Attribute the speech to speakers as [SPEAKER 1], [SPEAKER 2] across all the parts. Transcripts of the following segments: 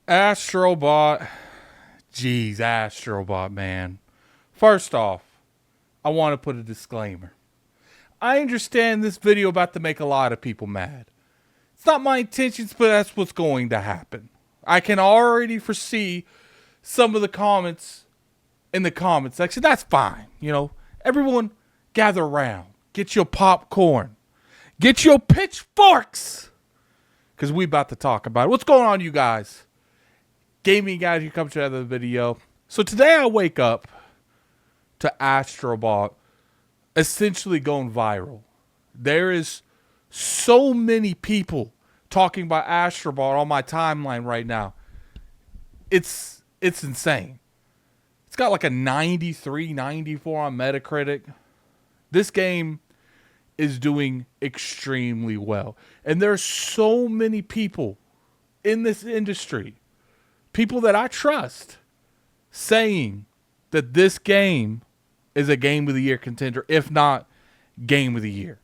[SPEAKER 1] Astro Bot. Jeez, Astro Bot, man. First off, I want to put a disclaimer. I understand this video about to make a lot of people mad. It's not my intentions, but that's what's going to happen. I can already foresee some of the comments in the comment section. That's fine. Everyone gather around. Get your popcorn. Get your pitchforks. Because we about to talk about it. What's going on, you guys? Gaming guys, you come to another video. So today I wake up to Astro Bot essentially going viral. There is so many people talking about Astro Bot on my timeline right now. It's insane. It's got like a 93, 94 on Metacritic. This game is doing extremely well. And there's so many people in this industry, people that I trust, saying that this game is a Game of the Year contender, if not Game of the Year.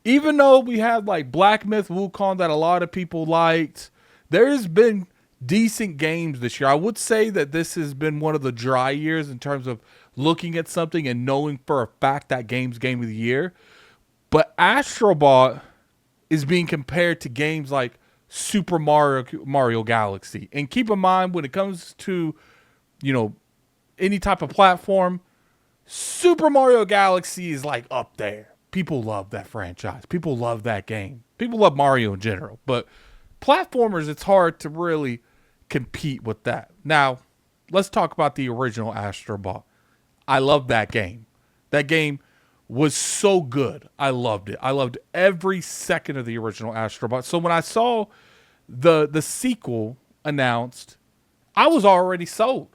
[SPEAKER 1] Even though we had like Black Myth Wukong that a lot of people liked, there's been decent games this year. I would say that this has been one of the dry years in terms of looking at something and knowing for a fact that game's Game of the Year. But Astro Bot is being compared to games like Super Mario Galaxy. And keep in mind, when it comes to, any type of platform, Super Mario Galaxy is like up there. People love that franchise. People love that game. People love Mario in general. But platformers, it's hard to really compete with that. Now, let's talk about the original Astro Bot. I love that game. That game was so good. I loved it. I loved every second of the original Astro Bot. So when I saw the sequel announced, I was already sold.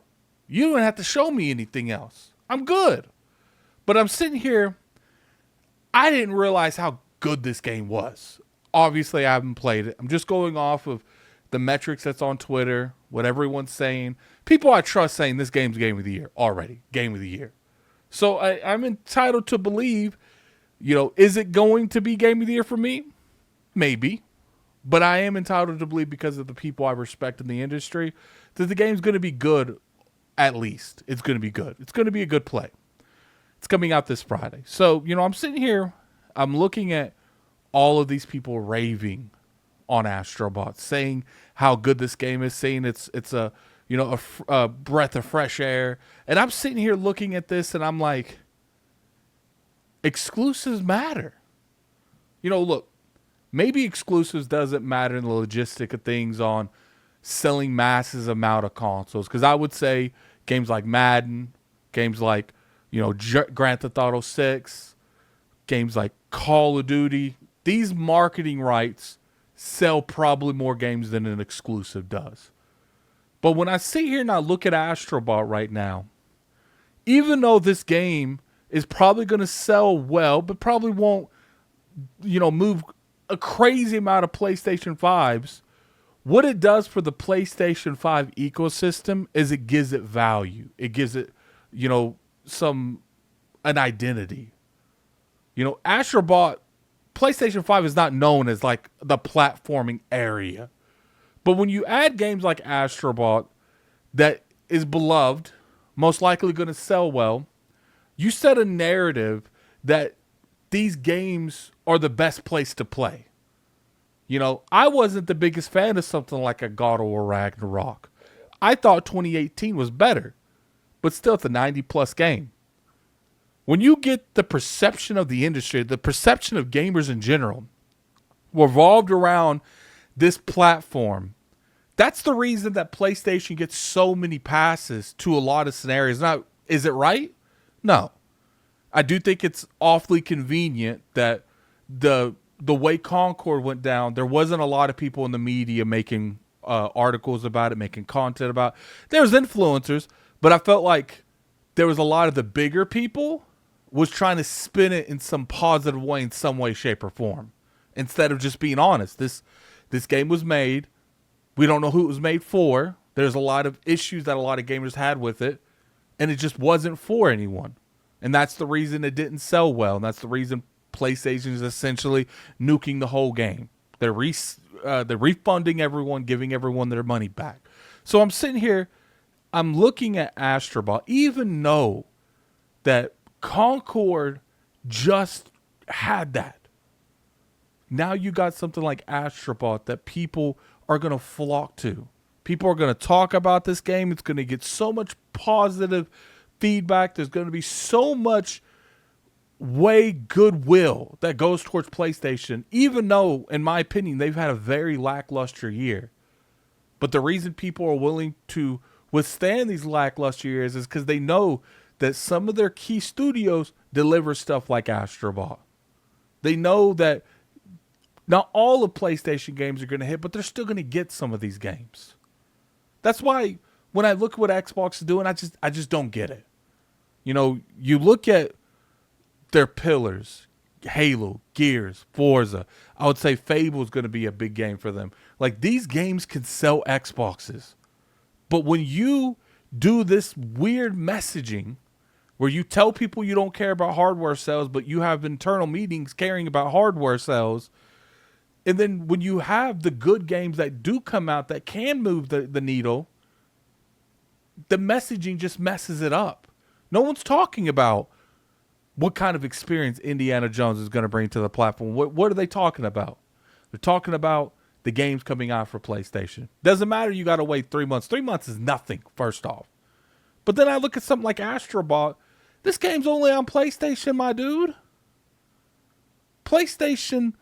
[SPEAKER 1] You don't have to show me anything else. I'm good. But I'm sitting here, I didn't realize how good this game was. Obviously, I haven't played it. I'm just going off of the metrics that's on Twitter, what everyone's saying. People I trust saying this game's Game of the Year already. Game of the Year. So I'm entitled to believe, is it going to be Game of the Year for me? Maybe. But I am entitled to believe, because of the people I respect in the industry, that the game's going to be good, at least. It's going to be good. It's going to be a good play. It's coming out this Friday. So, I'm sitting here, I'm looking at all of these people raving on Astro Bot, saying how good this game is, saying it's a breath of fresh air. And I'm sitting here looking at this and I'm like, exclusives matter. Look, maybe exclusives doesn't matter in the logistic of things on selling masses amount of consoles. Because I would say games like Madden, games like, Grand Theft Auto 6, games like Call of Duty, these marketing rights sell probably more games than an exclusive does. But when I sit here and I look at Astro Bot right now, even though this game is probably going to sell well, but probably won't, move a crazy amount of PlayStation 5s, what it does for the PlayStation 5 ecosystem is it gives it value. It gives it, an identity. Astro Bot, PlayStation 5 is not known as like the platforming area. But when you add games like Astro Bot that is beloved, most likely going to sell well, you set a narrative that these games are the best place to play. I wasn't the biggest fan of something like a God of War Ragnarok. I thought 2018 was better, but still it's a 90-plus game. When you get the perception of the industry, the perception of gamers in general, revolved around this platform, that's the reason that PlayStation gets so many passes to a lot of scenarios. Now, is it right? No. I do think it's awfully convenient that the way Concord went down, there wasn't a lot of people in the media making articles about it, making content about it. There was influencers, but I felt like there was a lot of the bigger people was trying to spin it in some positive way, in some way, shape, or form, instead of just being honest. This game was made. We don't know who it was made for. There's a lot of issues that a lot of gamers had with it, and it just wasn't for anyone. And that's the reason it didn't sell well, and that's the reason PlayStation is essentially nuking the whole game. They're they're refunding everyone, giving everyone their money back. So I'm sitting here, I'm looking at Astro Bot, even though that Concord just had that. Now you got something like Astro Bot that people are going to flock to. People are going to talk about this game. It's going to get so much positive feedback. There's going to be so much goodwill that goes towards PlayStation, even though, in my opinion, they've had a very lackluster year. But the reason people are willing to withstand these lackluster years is because they know that some of their key studios deliver stuff like Astro Bot. They know that not all of PlayStation games are going to hit, but they're still going to get some of these games. That's why when I look at what Xbox is doing, I just don't get it. You know, you look at their pillars, Halo, Gears, Forza. I would say Fable is going to be a big game for them. Like, these games can sell Xboxes. But when you do this weird messaging where you tell people you don't care about hardware sales, but you have internal meetings caring about hardware sales, and then when you have the good games that do come out that can move the needle, the messaging just messes it up. No one's talking about what kind of experience Indiana Jones is going to bring to the platform. What are they talking about? They're talking about the games coming out for PlayStation. Doesn't matter, you got to wait 3 months. 3 months is nothing, first off. But then I look at something like Astro Bot. This game's only on PlayStation, my dude. PlayStation,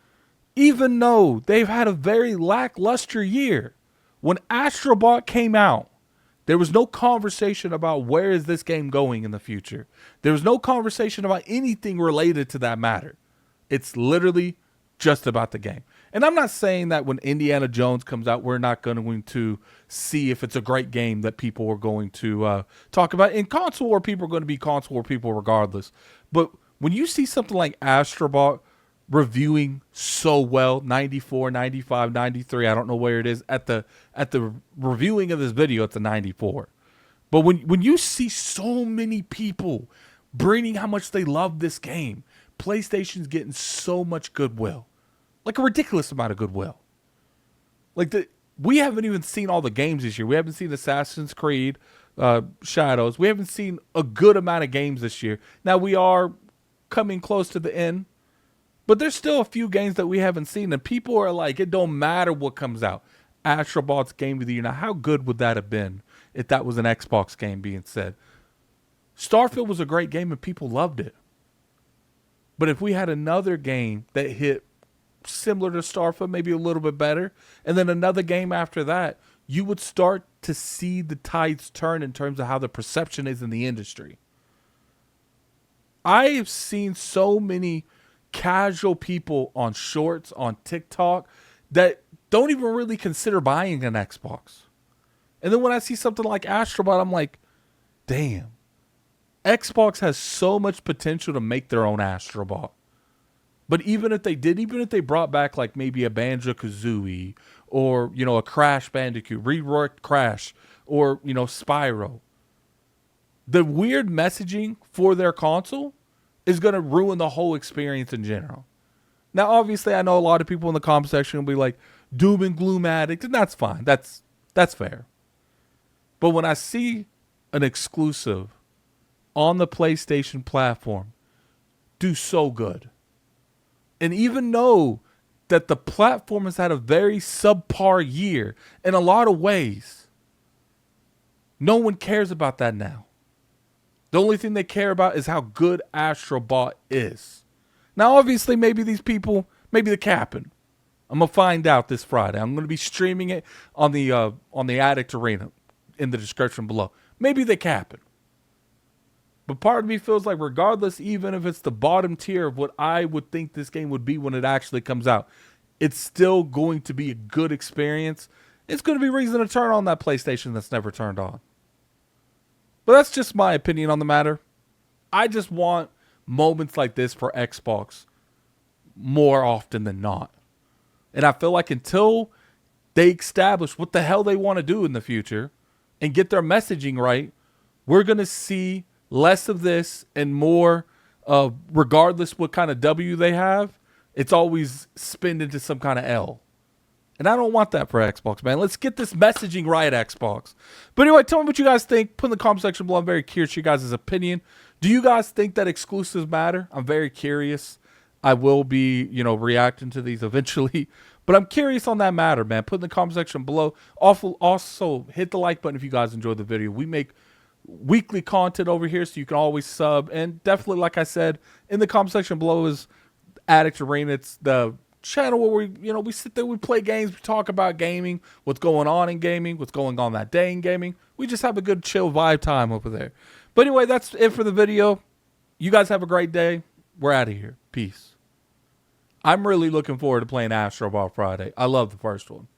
[SPEAKER 1] even though they've had a very lackluster year, when Astro Bot came out, there was no conversation about where is this game going in the future. There was no conversation about anything related to that matter. It's literally just about the game. And I'm not saying that when Indiana Jones comes out, we're not going to see if it's a great game that people are going to talk about. In console war, people are going to be console war people regardless. But when you see something like Astro Bot reviewing so well, 94, 95, 93, I don't know where it is at the reviewing of this video, it's a 94. But when you see so many people bringing how much they love this game, PlayStation's getting so much goodwill, like a ridiculous amount of goodwill. Like, we haven't even seen all the games this year. We haven't seen Assassin's Creed Shadows. We haven't seen a good amount of games this year. Now we are coming close to the end, but there's still a few games that we haven't seen, and people are like, it don't matter what comes out. Astro Bot's Game of the Year. Now, how good would that have been if that was an Xbox game being said? Starfield was a great game and people loved it. But if we had another game that hit similar to Starfield, maybe a little bit better, and then another game after that, you would start to see the tides turn in terms of how the perception is in the industry. I have seen so many casual people on shorts, on TikTok, that don't even really consider buying an Xbox. And then when I see something like Astro Bot, I'm like, damn. Xbox has so much potential to make their own Astro Bot. But even if they did, even if they brought back like maybe a Banjo-Kazooie or, you know, a Crash Bandicoot, reworked Crash, or, you know, Spyro, the weird messaging for their console is going to ruin the whole experience in general. Now, obviously, I know a lot of people in the comment section will be like, doom and gloom addict, and that's fine. That's fair. But when I see an exclusive on the PlayStation platform do so good, and even know that the platform has had a very subpar year in a lot of ways, no one cares about that now. The only thing they care about is how good Astro Bot is. Now, obviously, maybe these people, maybe they're capping. I'm going to find out this Friday. I'm going to be streaming it on the Addict Arena in the description below. Maybe they're capping. But part of me feels like regardless, even if it's the bottom tier of what I would think this game would be when it actually comes out, it's still going to be a good experience. It's going to be reason to turn on that PlayStation that's never turned on. But that's just my opinion on the matter. I just want moments like this for Xbox more often than not. And I feel like until they establish what the hell they want to do in the future and get their messaging right, we're going to see less of this and more of, regardless what kind of W they have, it's always spinned into some kind of L. And I don't want that for Xbox, man. Let's get this messaging right, Xbox. But anyway, tell me what you guys think. Put in the comment section below. I'm very curious your guys' opinion. Do you guys think that exclusives matter? I'm very curious. I will be, reacting to these eventually. But I'm curious on that matter, man. Put in the comment section below. Also, hit the like button if you guys enjoyed the video. We make weekly content over here, so you can always sub. And definitely, like I said, in the comment section below is Addict Arena. It's the channel where we sit there, we play games, we talk about gaming, what's going on in gaming, what's going on that day in gaming. We just have a good chill vibe time over there. But anyway, that's it for the video. You guys have a great day. We're out of here. Peace. I'm really looking forward to playing Astro Bot Friday. I love the first one.